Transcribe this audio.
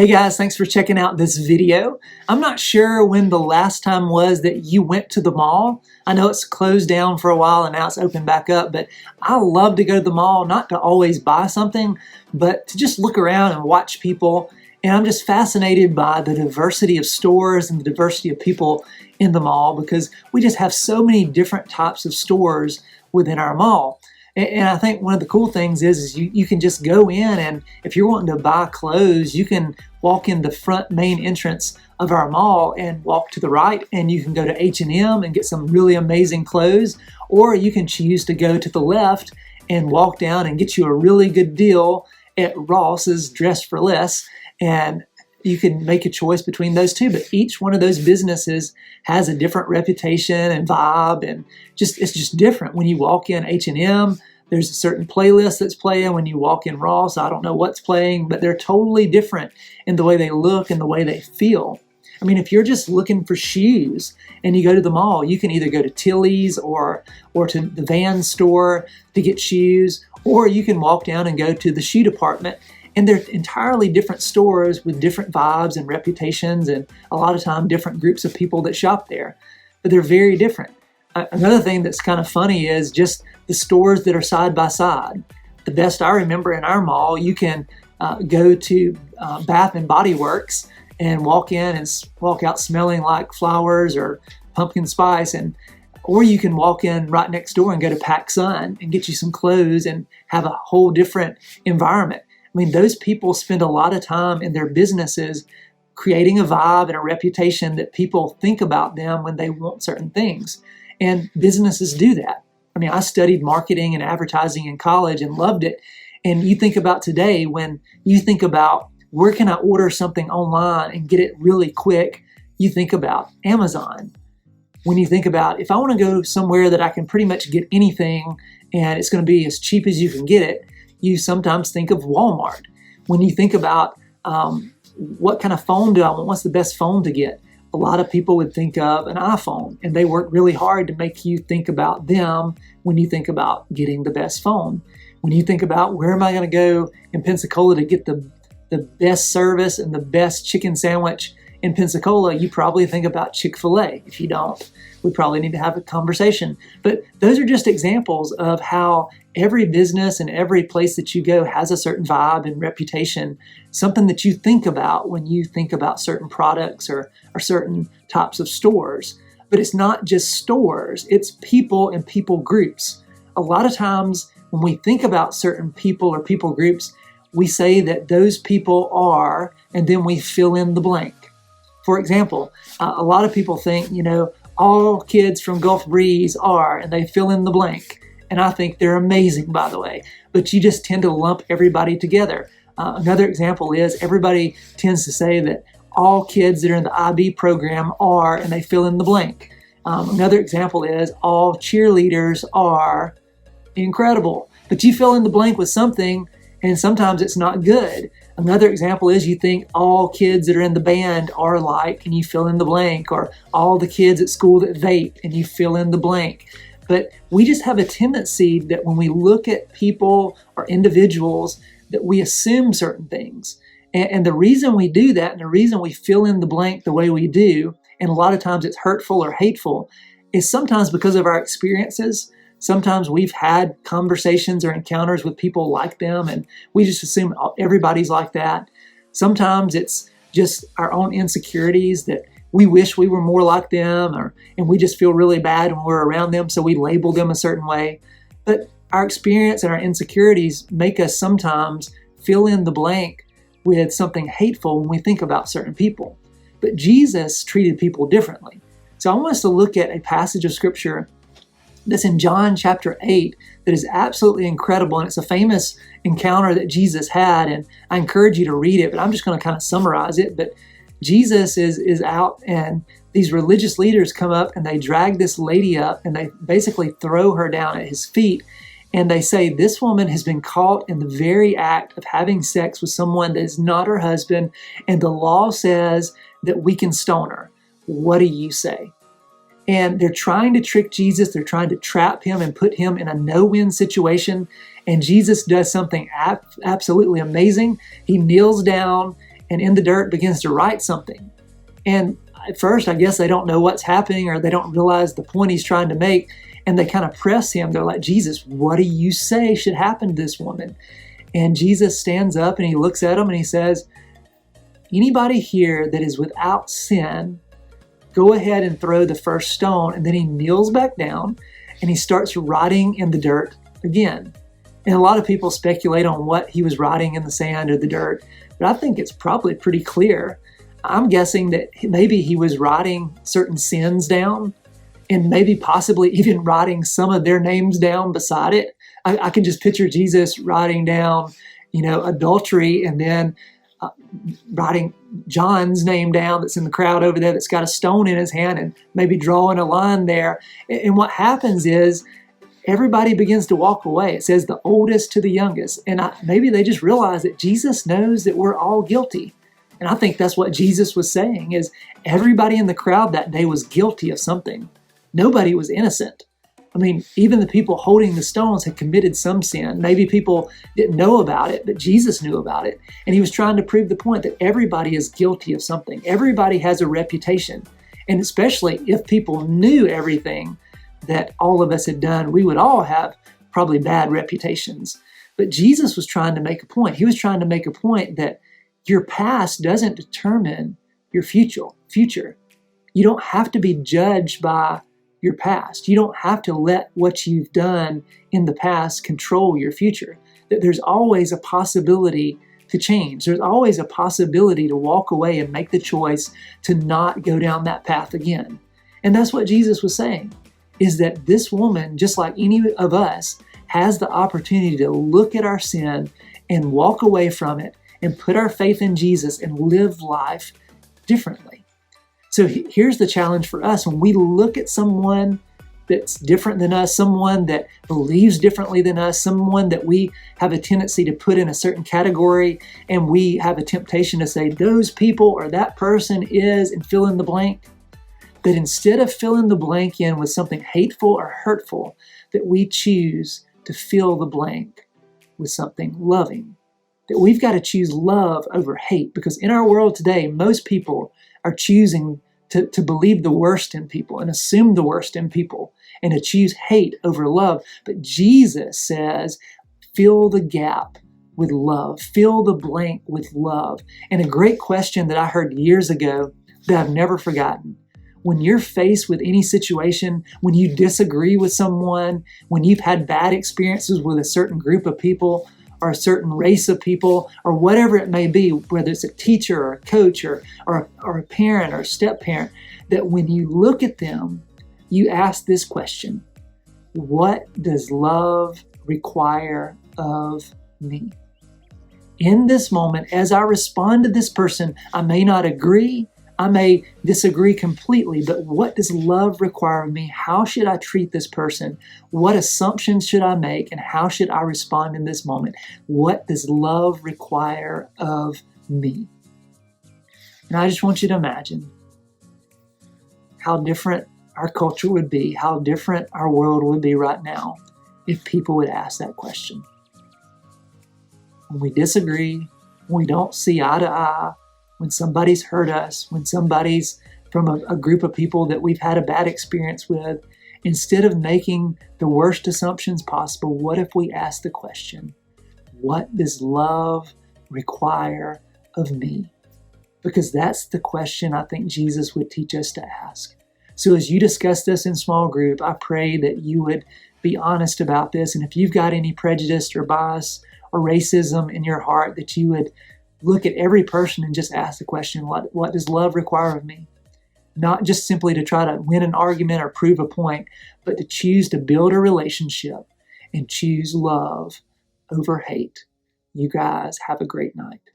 Hey guys, thanks for checking out this video. I'm not sure when the last time was that you went to the mall. I know it's closed down for a while and now it's open back up, but I love to go to the mall, not to always buy something, but to just look around and watch people. And I'm just fascinated by the diversity of stores and the diversity of people in the mall because we just have so many different types of stores within our mall. And I think one of the cool things is you can just go in, and if you're wanting to buy clothes, you can walk in the front main entrance of our mall and walk to the right, and you can go to H&M and get some really amazing clothes, or you can choose to go to the left and walk down and get you a really good deal at Ross's Dress for Less, and you can make a choice between those two. But each one of those businesses has a different reputation and vibe, and it's just different. When you walk in H&M, there's a certain playlist that's playing. When you walk in Ross, I don't know what's playing, but they're totally different in the way they look and the way they feel. I mean, if you're just looking for shoes and you go to the mall, you can either go to Tilly's or to the Vans store to get shoes, or you can walk down and go to the shoe department. And they're entirely different stores with different vibes and reputations, and a lot of time different groups of people that shop there. But they're very different. Another thing that's kind of funny is just the stores that are side by side. The best I remember in our mall, you can go to Bath and Body Works and walk in and walk out smelling like flowers or pumpkin spice, or you can walk in right next door and go to PacSun and get you some clothes and have a whole different environment. I mean, those people spend a lot of time in their businesses creating a vibe and a reputation that people think about them when they want certain things. And businesses do that. I mean, I studied marketing and advertising in college and loved it. And you think about today, when you think about where can I order something online and get it really quick, you think about Amazon. When you think about, if I want to go somewhere that I can pretty much get anything and it's going to be as cheap as you can get it, you sometimes think of Walmart. When you think about what kind of phone do I want, what's the best phone to get, a lot of people would think of an iPhone, and they work really hard to make you think about them when you think about getting the best phone. When you think about where am I going to go in Pensacola to get the best service and the best chicken sandwich in Pensacola, you probably think about Chick-fil-A. If you don't, we probably need to have a conversation. But those are just examples of how every business and every place that you go has a certain vibe and reputation, something that you think about when you think about certain products or certain types of stores. But it's not just stores, it's people and people groups. A lot of times when we think about certain people or people groups, we say that those people are, and then we fill in the blank. For example, a lot of people think, all kids from Gulf Breeze are, and they fill in the blank. And I think they're amazing, by the way. But you just tend to lump everybody together. Another example is everybody tends to say that all kids that are in the IB program are, and they fill in the blank. Another example is all cheerleaders are incredible. But you fill in the blank with something, and sometimes it's not good. Another example is you think all kids that are in the band are alike, and you fill in the blank, or all the kids at school that vape, and you fill in the blank. But we just have a tendency that when we look at people or individuals, that we assume certain things. And the reason we do that, and the reason we fill in the blank the way we do, and a lot of times it's hurtful or hateful, is sometimes because of our experiences. Sometimes we've had conversations or encounters with people like them, and we just assume everybody's like that. Sometimes it's just our own insecurities that we wish we were more like them, and we just feel really bad when we're around them, so we label them a certain way. But our experience and our insecurities make us sometimes fill in the blank with something hateful when we think about certain people. But Jesus treated people differently. So I want us to look at a passage of Scripture that's in John chapter 8 that is absolutely incredible, and it's a famous encounter that Jesus had, and I encourage you to read it, but I'm just going to kind of summarize it. But Jesus is out, and these religious leaders come up and they drag this lady up and they basically throw her down at his feet, and they say, this woman has been caught in the very act of having sex with someone that is not her husband, and the law says that we can stone her. What do you say? And they're trying to trick Jesus. They're trying to trap him and put him in a no-win situation. And Jesus does something absolutely amazing. He kneels down and in the dirt begins to write something. And at first, I guess they don't know what's happening, or they don't realize the point he's trying to make. And they kind of press him. They're like, Jesus, what do you say should happen to this woman? And Jesus stands up and he looks at them and he says, anybody here that is without sin, go ahead and throw the first stone. And then he kneels back down and he starts writing in the dirt again. And a lot of people speculate on what he was writing in the sand or the dirt, but I think it's probably pretty clear. I'm guessing that maybe he was writing certain sins down, and maybe possibly even writing some of their names down beside it. I can just picture Jesus writing down, adultery, and then writing John's name down that's in the crowd over there that's got a stone in his hand, and maybe drawing a line there. And what happens is everybody begins to walk away. It says the oldest to the youngest. And maybe they just realize that Jesus knows that we're all guilty. And I think that's what Jesus was saying, is everybody in the crowd that day was guilty of something. Nobody was innocent. I mean, even the people holding the stones had committed some sin. Maybe people didn't know about it, but Jesus knew about it. And he was trying to prove the point that everybody is guilty of something. Everybody has a reputation. And especially if people knew everything that all of us had done, we would all have probably bad reputations. But Jesus was trying to make a point. He was trying to make a point that your past doesn't determine your future. You don't have to be judged by your past. You don't have to let what you've done in the past control your future. That there's always a possibility to change. There's always a possibility to walk away and make the choice to not go down that path again. And that's what Jesus was saying, is that this woman, just like any of us, has the opportunity to look at our sin and walk away from it and put our faith in Jesus and live life differently. So here's the challenge for us. When we look at someone that's different than us, someone that believes differently than us, someone that we have a tendency to put in a certain category, and we have a temptation to say, those people or that person is, and fill in the blank, that instead of filling the blank in with something hateful or hurtful, that we choose to fill the blank with something loving. That we've got to choose love over hate, because in our world today, most people are choosing to believe the worst in people and assume the worst in people and to choose hate over love. But Jesus says, fill the gap with love, fill the blank with love. And a great question that I heard years ago that I've never forgotten. When you're faced with any situation, when you disagree with someone, when you've had bad experiences with a certain group of people, or a certain race of people, or whatever it may be, whether it's a teacher or a coach or a parent or a step-parent, that when you look at them, you ask this question: what does love require of me? In this moment, as I respond to this person, I may not agree, I may disagree completely, but what does love require of me? How should I treat this person? What assumptions should I make? And how should I respond in this moment? What does love require of me? And I just want you to imagine how different our culture would be, how different our world would be right now if people would ask that question. When we disagree, when we don't see eye to eye, when somebody's hurt us, when somebody's from a group of people that we've had a bad experience with, instead of making the worst assumptions possible, what if we ask the question, what does love require of me? Because that's the question I think Jesus would teach us to ask. So as you discuss this in small group, I pray that you would be honest about this. And if you've got any prejudice or bias or racism in your heart, that you would look at every person and just ask the question, what does love require of me? Not just simply to try to win an argument or prove a point, but to choose to build a relationship and choose love over hate. You guys have a great night.